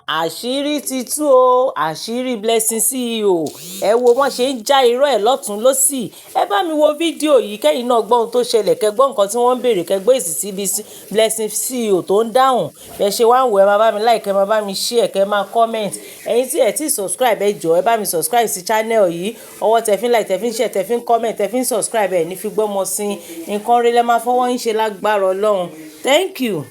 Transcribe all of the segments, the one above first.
àṣírí ti tú o, àṣírí Blessing CEO. Ẹ wo wọ́n ṣe ń já irọ́ ẹ̀ lọ́tún lọ́sì. Ẹ bá mi wo fídíò yìí kẹ́yìn náà gbọ́ ohun tó ṣẹlẹ̀, kẹ́ gbọ́ nǹkan tí wọ́n ń béèrè, kẹ́ gbọ́ èsì sí bí Blessing CEO tó ń dáhùn. Ẹ ṣe wá ń wò, ẹ máa bá mi like, ẹ máa bá mi share, kẹ́ máa comment. Ẹ̀yin tí ẹ ti subscribe, ẹ jọ̀ọ́ ẹ bá mi subscribe sí channel yìí. Ọwọ́ tẹ fi ń like, tẹ fi ń share, tẹ fi ń comment, tẹ fi ń subscribe ẹ ní fi gbọ́mọ sí nǹkan rí lẹ máa fọwọ́ yín ṣe lágbára Ọlọ́run. Thank you.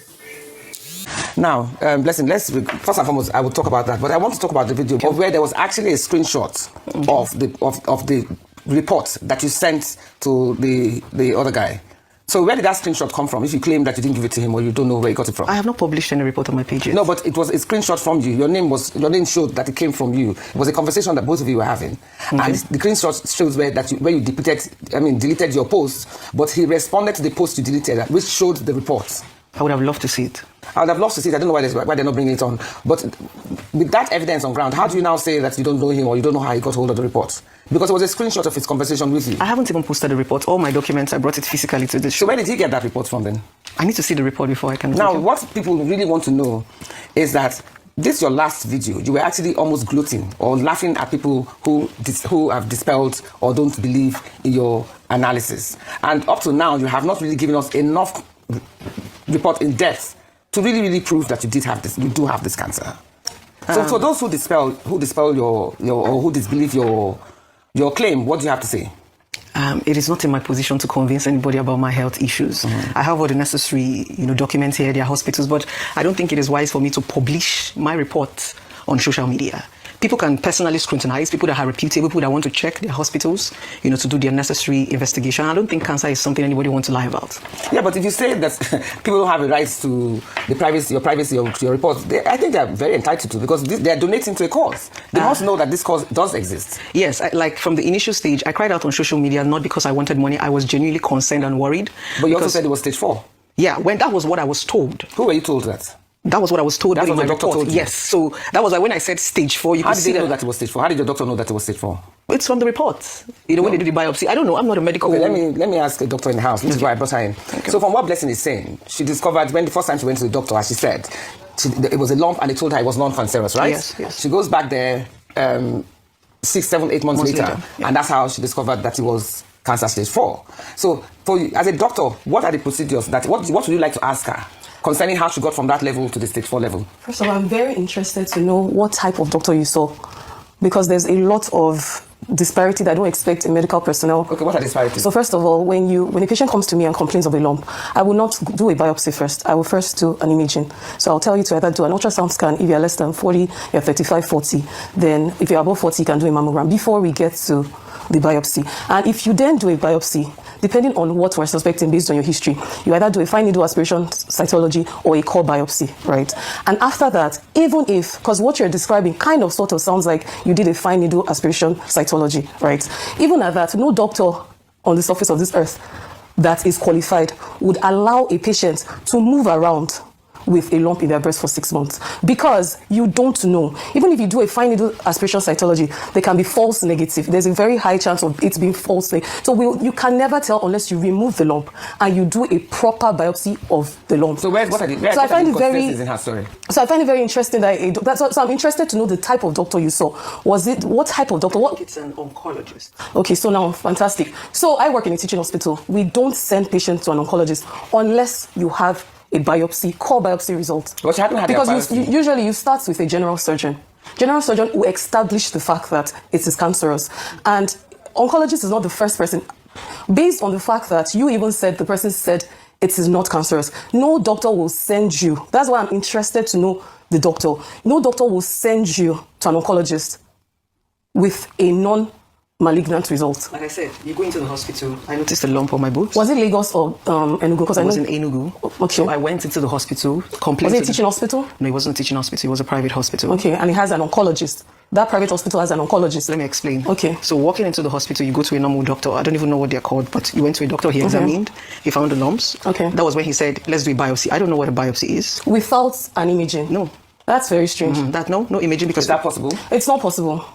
Now, Blessing, first and foremost, I will talk about that, but I want to talk about the video of where there was actually a screenshot of the report that you sent to the other guy. So where did that screenshot come from? If you claim that you didn't give it to him or you don't know where you got it from? I have not published any report on my page yet. No, but it was a screenshot from you. Your name showed that it came from you. It was a conversation that both of you were having, and the screenshot shows where you deleted your post, but he responded to the post you deleted, which showed the report. I would have loved to see it. I would have loved to see it. I don't know why they're not bringing it on. But with that evidence on ground, how do you now say that you don't know him or you don't know how he got hold of the report? Because it was a screenshot of his conversation with you. I haven't even posted the report. All my documents, I brought it physically to the show. So where did he get that report from then? I need to see the report before I can... Now, what people really want to know is that this your last video. You were actually almost gloating or laughing at people who have dispelled or don't believe in your analysis. And up to now, you have not really given us enough report in depth to really prove that you do have this cancer. So for those who dispel your or who disbelieve your claim, what do you have to say? It is not in my position to convince anybody about my health issues. I have all the necessary, documents here, their hospitals, but I don't think it is wise for me to publish my report on social media. People can personally scrutinize, people that are reputable, people that want to check their hospitals, to do their necessary investigation. I don't think cancer is something anybody wants to lie about. Yeah, but if you say that people don't have a right to your privacy of your report, I think they're very entitled to, because they're donating to a cause. They must know that this cause does exist. Yes, like from the initial stage, I cried out on social media, not because I wanted money. I was genuinely concerned and worried. But you also said it was stage 4. Yeah, that was what I was told. Who were you told that? That was what I was told. That's what the doctor told you? Yes. So that was when I said stage 4. How did they know that it was stage 4? How did your doctor know that it was stage 4? It's from the report. When they do the biopsy. I don't know. I'm not a medical... Okay, let me ask a doctor in the house. This is why I brought her in. Okay. So from what Blessing is saying, she discovered when the first time she went to the doctor, as she said, it was a lump and they told her it was non-cancerous, right? Yes. She goes back there 6, 7, 8 months later. Yeah. And that's how she discovered that it was cancer stage 4. So for you, as a doctor, what are the procedures what would you like to ask her concerning how she got from that level to the stage 4 level? First of all, I'm very interested to know what type of doctor you saw, because there's a lot of disparity that I don't expect in medical personnel. Okay, what are disparities? So first of all, when a patient comes to me and complains of a lump, I will not do a biopsy first. I will first do an imaging. So I'll tell you to either do an ultrasound scan. If you're less than 40, you're 35, 40. Then if you're above 40, you can do a mammogram before we get to the biopsy. And if you then do a biopsy, depending on what we're suspecting based on your history, you either do a fine needle aspiration cytology or a core biopsy, right? And after that, even if, because what you're describing kind of sort of sounds like you did a fine needle aspiration cytology, right? Even at that, no doctor on the surface of this earth that is qualified would allow a patient to move around with a lump in their breast for 6 months, because you don't know. Even if you do a fine needle aspiration cytology, they can be false negative. There's a very high chance of it being false. So you can never tell unless you remove the lump and you do a proper biopsy of the lump. So I find it very interesting that so I'm interested to know the type of doctor you saw. What type of doctor? It's an oncologist. Okay, so now fantastic. So I work in a teaching hospital. We don't send patients to an oncologist unless you have a biopsy, core biopsy result. But you haven't had because usually you start with a general surgeon. General surgeon will establish the fact that it is cancerous. And oncologist is not the first person. Based on the fact that you even said, the person said it is not cancerous, no doctor will send you. That's why I'm interested to know the doctor. No doctor will send you to an oncologist with a non-malignant result. Like I said, you go into the hospital. I noticed a lump on my boobs. Was it Lagos or Enugu? Because I was in Enugu. Okay. So I went into the hospital. Was it a teaching hospital? No, it wasn't a teaching hospital. It was a private hospital. Okay, and it has an oncologist. That private hospital has an oncologist. Let me explain. Okay. So walking into the hospital, you go to a normal doctor. I don't even know what they're called, but you went to a doctor, he examined, he found the lumps. Okay. That was when he said, let's do a biopsy. I don't know what a biopsy is. Without an imaging? No. That's very strange. No imaging because... Is that possible? It's not possible.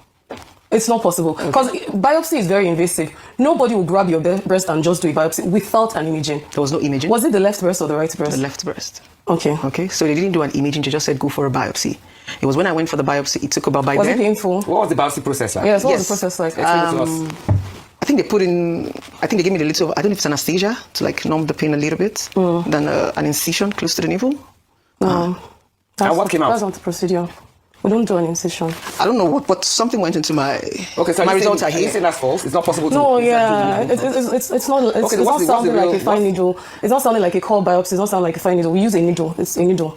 It's not possible because biopsy is very invasive. Nobody will grab your breast and just do a biopsy without an imaging. There was no imaging. Was it the left breast or the right breast? The left breast. Okay. Okay, so they didn't do an imaging, they just said go for a biopsy. It was when I went for the biopsy, it took about by Was then. it painful? What was the biopsy process like? Yes, what was Yes. the process like? Explain it to us. I think they put in, I think they gave me a little, I don't know if it's anesthesia to like numb the pain a little bit, then an incision close to the navel. And what came out? That's not the procedure. We don't do an incision. I don't know what, but something went into my, Okay, so my you results are saying here. that's false? It's not possible to... No, is yeah, that really- it's not. It's Okay, not what's the sounding real- like a fine needle. It's not sounding like a core biopsy. It's not sounding like a fine needle. We use a needle. It's a needle.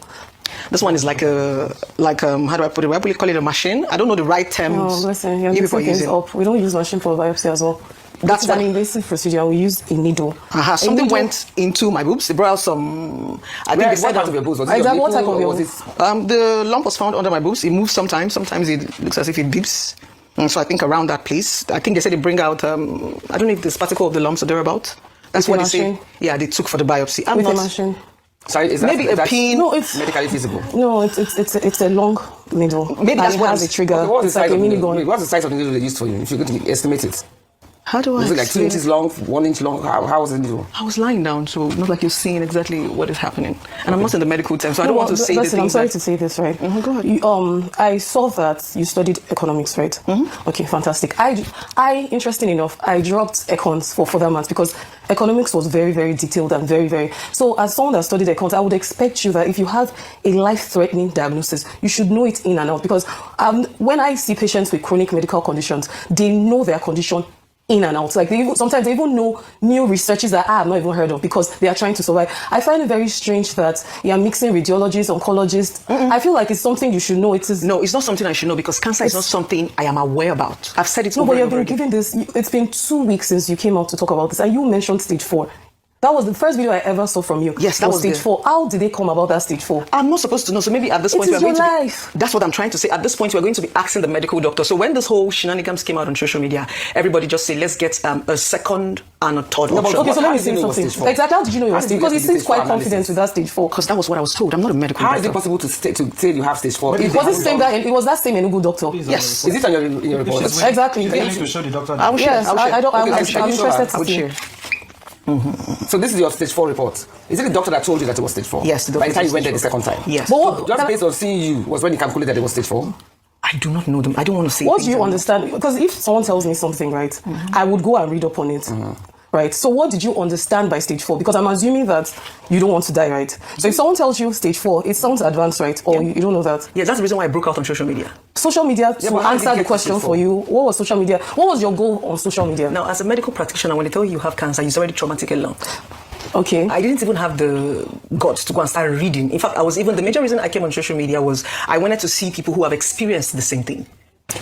This one is like a, how do I put it? Why would you call it a machine? I don't know the right terms. Oh, listen, you're you people mixing things use it. up. We don't use machine for biopsy as well. That's It's an what- invasive procedure. We use a needle. Uh-huh. A Something needle- went into my boobs. They brought out some. I think Where, they what said part of your boobs? Was it your Exactly, what nipple type of or your- was it... the lump was found under my boobs. It moves sometimes. Sometimes it looks as if it beeps. And so I think around that place, I think they said they bring out. I don't know if the particle of the lumps or thereabout. That's With what a they say. machine? Yeah, they took for the biopsy. I'm With a not. machine. Sorry, is Maybe a that's pin. No, it's medically feasible? no, it's a long needle. Maybe that's and it what has I'm- a trigger. Okay, what's the It's like size a of the mini needle? gun. What's the size of the needle they used for you? If you're going to estimate it. How do I? Was it like 2 explain inches long, 1 inch long? How was the needle? I was lying down, so not like you're seeing exactly what is happening. And I'm not in the medical term, so I don't want to say the Listen, I'm things sorry that- to say this, right? Go ahead. I saw that you studied economics, right? Okay, fantastic. I, interesting enough, I dropped econs for further maths because economics was very, very detailed and very, very. So, as someone that studied econs, I would expect you that if you have a life-threatening diagnosis, you should know it in and out. Because when I see patients with chronic medical conditions, they know their condition in and out. Like sometimes they even know new researches that I have not even heard of because they are trying to survive. I find it very strange that you are mixing radiologists, oncologists. I feel like it's something you should know. It is. No, it's not something I should know because cancer is not something I am aware about. I've said it No, over but and you've over been again. given this. It's been 2 weeks since you came out to talk about this, and you mentioned stage 4. That was the first video I ever saw from you. Yes, that was stage the- 4. How did they come about that stage 4? I'm not supposed to know. So maybe at this It point is we're going your to life. That's what I'm trying to say. At this point we're going to be asking the medical doctor. So when this whole shenanigans came out on social media, everybody just say let's get a second and a third but option. Okay, so How let me did you say know it was something. stage 4? Exactly. How did you know it How was did stage? you Because get he to seems stage 4 quite analysis? confident with that stage 4. Because that was what I was told. I'm not a medical How is it doctor. possible to say you have stage 4? What If is they Was haven't it same done- that? It was that same Enugu doctor. Yes. Is it on your report? Exactly. You need to show the doctor. I will share. Yes, I will share. I don't. Okay, I'm can you show interested her? I would to see. share. So this is your stage 4 report. Is it the doctor that told you that it was stage 4? Yes, the By the doctor time you said went there the stage second time? Yes. But what, Just based on seeing you was when you calculated that it was stage 4? I do not know them. I don't want to say what things do you I'm- understand? Because if someone tells me something, right, I would go and read up on it. Right. So what did you understand by stage 4? Because I'm assuming that you don't want to die, right? So if someone tells you stage 4, it sounds advanced, right? Or you don't know that. Yeah, that's the reason why I broke out on social media. Social media, but to how did you answer get the to question stage for 4? you, what was social media? What was your goal on social media? Now, as a medical practitioner, when they tell you you have cancer, it's already traumatic alone. Okay. I didn't even have the guts to go and start reading. In fact, the major reason I came on social media was I wanted to see people who have experienced the same thing.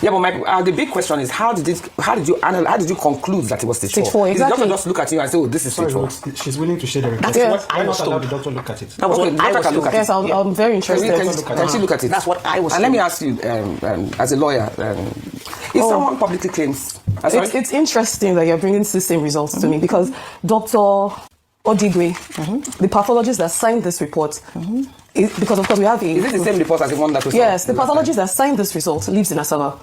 Yeah, but the big question is how did you conclude that it was stage 4? Stage 4, Did the doctor exactly. just look at you and say, oh, this is Sorry, stage 4? she's willing to share the report. That's Yeah. what I Why was not allow told. the doctor to look at it? That was Okay, what the I doctor was can told. look at Yes, it. I'm very interested. Can she look at it? That's what I was And let told. me ask you, as a lawyer, if someone publicly claims... sorry? It's interesting that you're bringing the same results to me because Dr. Odigwe, the pathologist that signed this report, because of course we have Is it the same report as the one that was... Yes, the pathologist that signed this result lives in Asaba.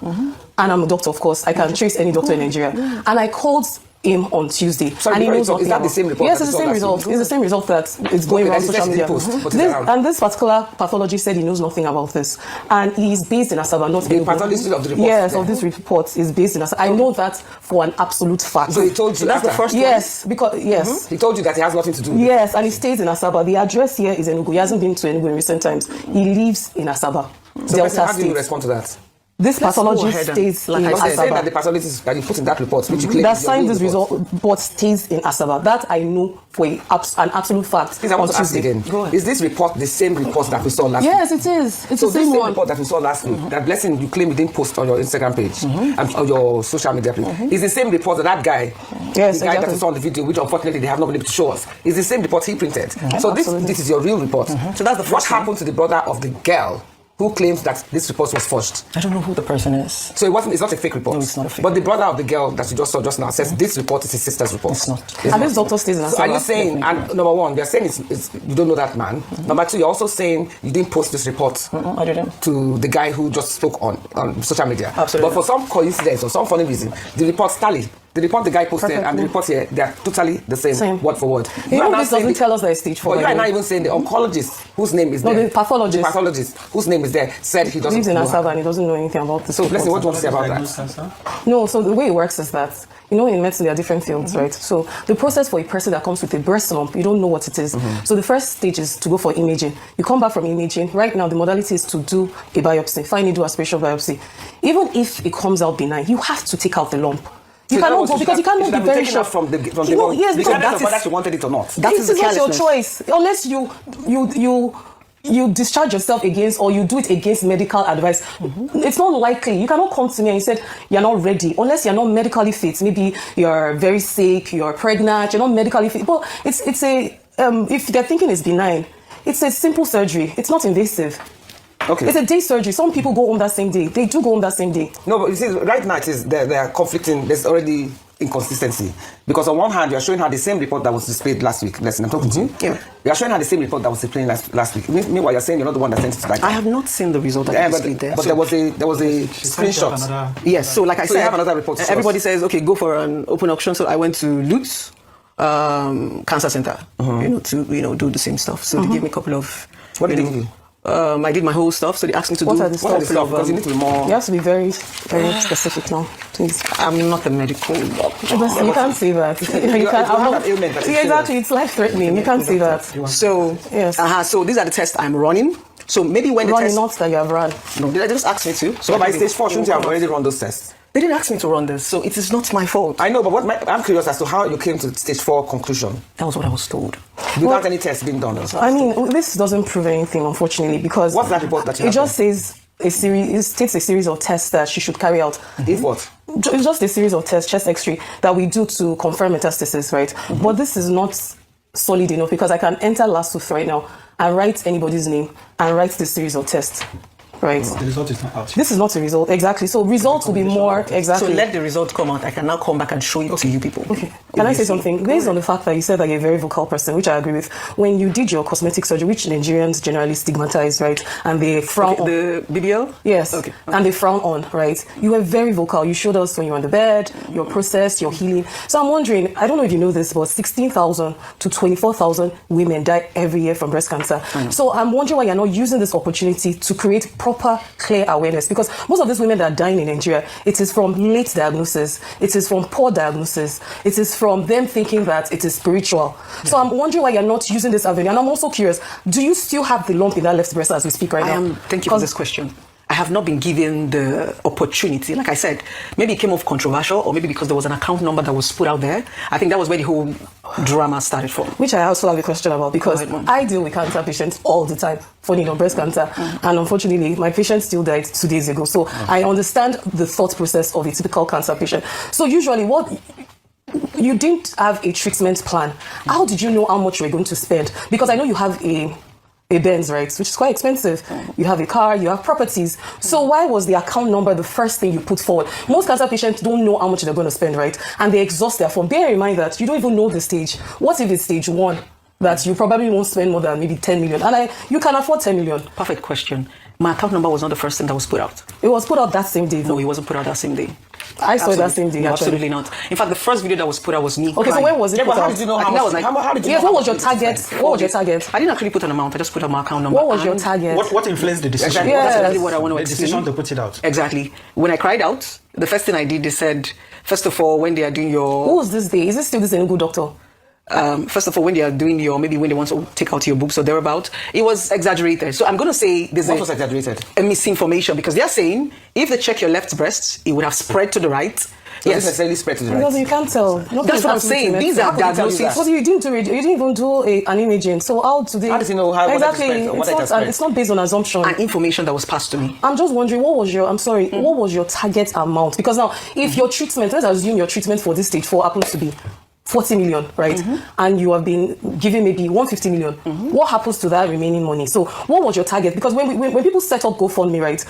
And I'm a doctor, of course. I can trace any doctor in Nigeria. And I called him on Tuesday. Sorry, and he knows is nothing that the about- same report Yes, that it's the you saw same last result. week? It's the same result that is going Okay, around then social he media. said he didn't post. What is it around? And this particular pathologist said he knows nothing about this. And he is based in Asaba, not The Enugu. pathologist of the report? Yes, Yeah. of this report is based in Asaba. I know that for an absolute fact. So he told you that's the after? first one? Yes, because, yes. He told you that it has nothing to do with it? Yes, and he stays in Asaba. The address here is Enugu. He hasn't been to Enugu in recent times. He lives in Asaba, So Delta how do you State. respond to that? This Let's go pathologist ahead and- stays like in I Because said, you said that the Asaba. pathologist that you put in that report, which you claim That is your signed real this report. result, but stays in Asaba. That I know for an absolute fact. Please, I want on to ask Tuesday. again. Go ahead. Is this report the same report that we saw last week? Yes, it is. It's So the this same same one. report that we saw last week, that blessing you claim you didn't post on your Instagram page and on your social media page, is the same report that guy, Yes, the guy that exactly. we saw on the video, which unfortunately they have not been able to show us, is the same report he printed. So Absolutely. this is your real report. So that's the What first one. happened to the brother of the girl who claims that this report was forged. I don't know who the person is. So it's not a fake report. No, it's not a fake But the brother of the girl that you just saw just now says this report is his sister's report. It's not. It's And not. this doctor stays in So are you Asaba. saying, and number one, they're saying it's you don't know that man. Number two, you're also saying you didn't post this report I didn't. to the guy who just spoke on social media. Absolutely. But for some coincidence or some funny reason, the reports tally. The report the guy posted and the Perfectly. report here, they're totally the same, word for word. You know, are not this saying doesn't tell us that it's stage 4. But you by are the not way. even saying the oncologist whose name is No, there. the pathologist. The pathologist whose name is there said he doesn't Lives in know her. Asaba and he doesn't know anything about this. So, Blessing, what do you want to say about Diagnosed that? cancer? No, so the way it works is that, you know, in medicine, there are different fields, right? So the process for a person that comes with a breast lump, you don't know what it is. So the first stage is to go for imaging. You come back from imaging. Right now, the modality is to do a biopsy, finally do a spatial biopsy. Even if it comes out benign, you have to take out the lump. You So that cannot was- go because you cannot be very sure. from the You know, yes, because regardless that of whether is she wanted it or not. That it is the is not your carelessness. choice unless you discharge yourself against or you do it against medical advice. It's not likely. You cannot come to me and you said you're not ready unless you're not medically fit. Maybe you're very sick, you're pregnant, you're not medically fit. But it's a if they're thinking it's benign, it's a simple surgery. It's not invasive. Okay. It's a day surgery. Some people go home that same day. They do go home that same day. No, but you see, right now it is they are conflicting. There's already inconsistency because on one hand you are showing her the same report that was displayed last week. Listen, I'm talking to you. Yeah. You are showing her the same report that was displayed last week. Meanwhile, you're saying you're not the one that sent it to that guy. I have not seen the result that Yeah, you but, displayed there. but So- there was a screenshot. Yes, so like I So said, you have another report to show everybody us. says, okay, go for an open auction. So I went to Lutz Cancer Center, to do the same stuff. So they gave me a couple of. What did they give you? I did my whole stuff. So they asked me to What do are the a stuff? What are the couple stuff? of. Because you need to be more. You have to be very, very specific now, please. I'm not a medical doctor. But you can't say that. You you can't. have I'm an ailment that is yeah, exactly. It's life-threatening. You can't say that. So Yes. so these are the tests I'm running. So maybe when the Running, test. not that you have run. No, they just asked me to. So by I stage 4, shouldn't you have already run those tests? They didn't ask me to run this, so it is not my fault. I know, but I'm curious as to how you came to stage 4 conclusion That was what I was told. without any tests being done. I mean, this doesn't prove anything, unfortunately, because What's that report that you it have just says a series. It states a series of tests that she should carry out. If what? It's just a series of tests, chest X-ray, that we do to confirm metastasis, right? But this is not solid enough because I can enter LASUF right now and write anybody's name and write the series of tests, right? The result is not out. This is not a result, exactly. So results will be more So exactly. let the result come out. I can now come back and show it to you people. Okay. Can I say something? Based on the fact that you said that you're a very vocal person, which I agree with, when you did your cosmetic surgery, which Nigerians generally stigmatize, right? And they frown on. The BBL? Yes. Okay. And they frown on, right? You were very vocal. You showed us when you were on the bed, your process, your healing. So I'm wondering, I don't know if you know this, but 16,000 to 24,000 women die every year from breast cancer. So I'm wondering why you're not using this opportunity to create proper, clear awareness. Because most of these women that are dying in Nigeria, it is from late diagnosis. It is from poor diagnosis. It is from them thinking that it is spiritual. So I'm wondering why you're not using this avenue. And I'm also curious, do you still have the lump in that left breast as we speak right now? Thank you for this question. I have not been given the opportunity. Like I said, maybe it came off controversial, or maybe because there was an account number that was put out there. I think that was where the whole drama started from. Which I also have a question about, because Go ahead, Mom. I deal with cancer patients all the time for breast cancer, and unfortunately my patient still died 2 days ago. So I understand the thought process of a typical cancer patient. So usually what you didn't have a treatment plan. How did you know how much you were going to spend? Because I know you have a Benz, right, which is quite expensive. You have a car, you have properties. So why was the account number the first thing you put forward? Most cancer patients don't know how much they're going to spend, right? And they exhaust their phone. Bear in mind that you don't even know the stage. What if it's stage 1? That you probably won't spend more than maybe 10 million. And you can afford 10 million. Perfect question. My account number was not the first thing that was put out. It was put out that same day, No, though. it wasn't put out that same day. I saw it that same day, No, actually. absolutely not. In fact, the first video that was put out was me. Okay, so crying. when was it Yeah, put but how out? did you know I how think that much? was like- How did you Yes, know what how was your much you target? spent? What was your target? I didn't actually put an amount. I just put out my account number. What was your And- target? What influenced the decision? Exactly. Yes. That's exactly what I want to The explain. decision to put it out. Exactly. When I cried out, the first thing I did, they said, first of all, when they are doing your... Who was this day? Is this still this good doctor? First of all, when they are doing your, maybe when they want to take out your boobs or thereabout, it was exaggerated. So I'm going to say there's What was exaggerated? a misinformation, because they're saying if they check your left breast, it would have spread to the right. Does it necessarily spread to the Because right? you can't tell. That's what I'm saying. These are diagnoses. But you didn't do it. You didn't even do an imaging. So how today? How does he know how- what exactly? it is spread, or what it is spread? It's not based on assumption. And information that was passed to me. I'm just wondering, what was your target amount? Because now, if your treatment, let's assume your treatment for this stage 4 happens to be 40 million, right? And you have been given maybe 150 million. What happens to that remaining money? So what was your target? Because when people set up GoFundMe, right,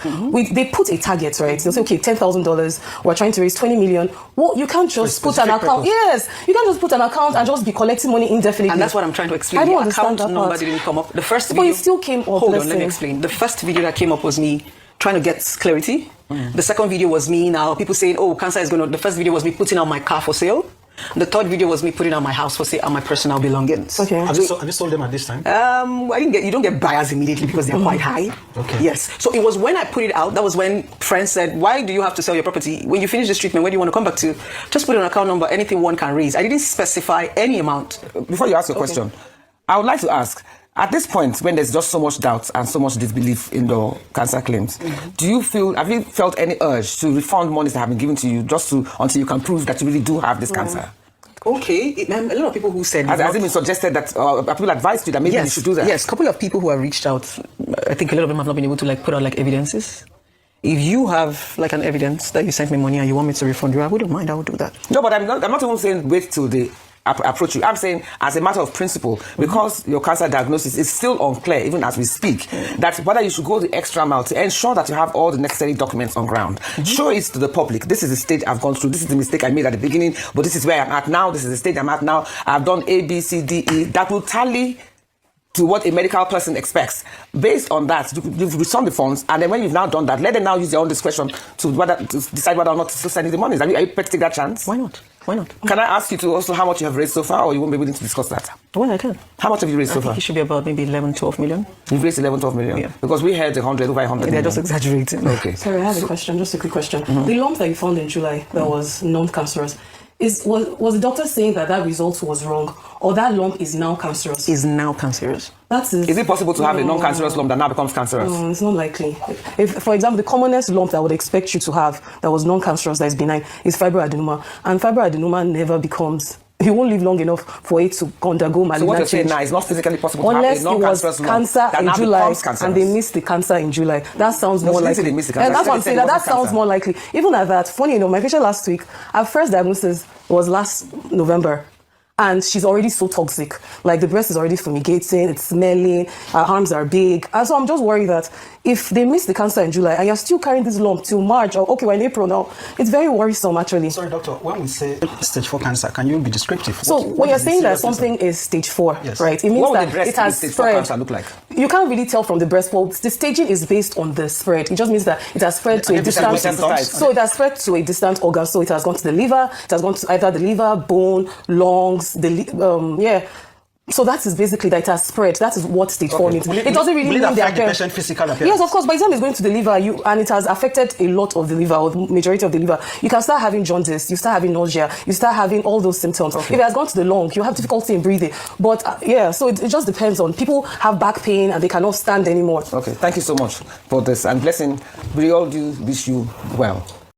they put a target, right? They'll say, okay, $10,000, we're trying to raise 20 million. Well, you can't just put an account. Yes, you can't just put an account and just be collecting money indefinitely. And that's what I'm trying to explain. I don't The understand account that number part. didn't come up. The first But video... it still came up. Hold on, let me listen. explain. The first video that came up was me trying to get clarity. The second video was me now, people saying, oh, cancer is going to... The first video was me putting out my car for sale. The third video was me putting out my house for sale and my personal belongings. Okay. Have you sold them at this time? You don't get buyers immediately because they're quite high. Okay. Yes. So it was when I put it out, that was when friends said, why do you have to sell your property? When you finish this treatment, where do you want to come back to? Just put an account number, anything one can raise. I didn't specify any amount. Before you ask your question, I would like to ask, at this point, when there's just so much doubt and so much disbelief in the cancer claims, have you felt any urge to refund monies that have been given to you until you can prove that you really do have this cancer? Okay. A lot of people who said... Has it been suggested that people advised you that maybe you should do that? Yes, a couple of people who have reached out, I think a lot of them have not been able to put out evidences. If you have an evidence that you sent me money and you want me to refund you, I wouldn't mind, I would do that. No, but I'm not even saying wait till they approach you. I'm saying as a matter of principle, because your cancer diagnosis is still unclear even as we speak, that whether you should go the extra mile to ensure that you have all the necessary documents on ground. Show it to the public. This is the stage I've gone through. This is the mistake I made at the beginning, but this is where I'm at now. This is the stage I'm at now. I've done A, B, C, D, E. That will tally to what a medical person expects. Based on that, you've returned the funds, and then when you've now done that, let them now use their own discretion to decide whether or not to still send you the money. Are you prepared to take that chance? Why not? Why not? Can I ask you to also how much you have raised so far, or you won't be willing to discuss that? Well, I can. How much have you raised so I far? think it should be about maybe 11, 12 million. You've raised 11, 12 million? Yeah. Because we had over 100 They're million. just exaggerating. Okay. Sorry, I have a question, just a quick question. The lump that you found in July that was non-cancerous, was the doctor saying that result was wrong, or that lump is now cancerous? Is now cancerous. Is it possible to have a non-cancerous lump that now becomes cancerous? No, it's not likely. If, for example, the commonest lump that I would expect you to have that was non-cancerous, that is benign, is fibroadenoma. And fibroadenoma never becomes... He won't live long enough for it to undergo malignant So what you're change. saying now is not physically possible to have Unless a it non-cancerous was lump cancer that in now July becomes cancerous. and they missed the cancer in July. That sounds No, more she didn't say likely. they missed the cancer. That's She what I'm said saying. it That wasn't sounds cancer. more likely. Even at that, funny my patient last week, our first diagnosis was last November. And she's already so toxic. The breast is already fumigating, it's smelling, her arms are big. And so I'm just worried that if they miss the cancer in July and you're still carrying this lump till March, or okay, we're in April now, it's very worrisome actually. Sorry, doctor, when we say stage 4 cancer, can you be descriptive? So when you're saying that something is stage 4, Yes. right, it means What would that the breast it has stage 4 spread. cancer look like? You can't really tell from the breast. Well, the staging is based on the spread. It just means that it has spread to a Have you distant. metastasized? So it has spread to a distant organ. So it has gone to the liver. It has gone to either the liver, bone, lungs, So that is basically that it has spread. That is what stage 4 means. It doesn't really mean affect the appearance. patient's physical appearance. Yes, of course. By the time it's going to the liver, and it has affected a lot of the liver, or the majority of the liver, you can start having jaundice, you start having nausea, you start having all those symptoms. If it has gone to the lung, you have difficulty in breathing. But so it just depends on people have back pain and they cannot stand anymore. Okay, thank you so much for this. And Blessing, we all do wish you well.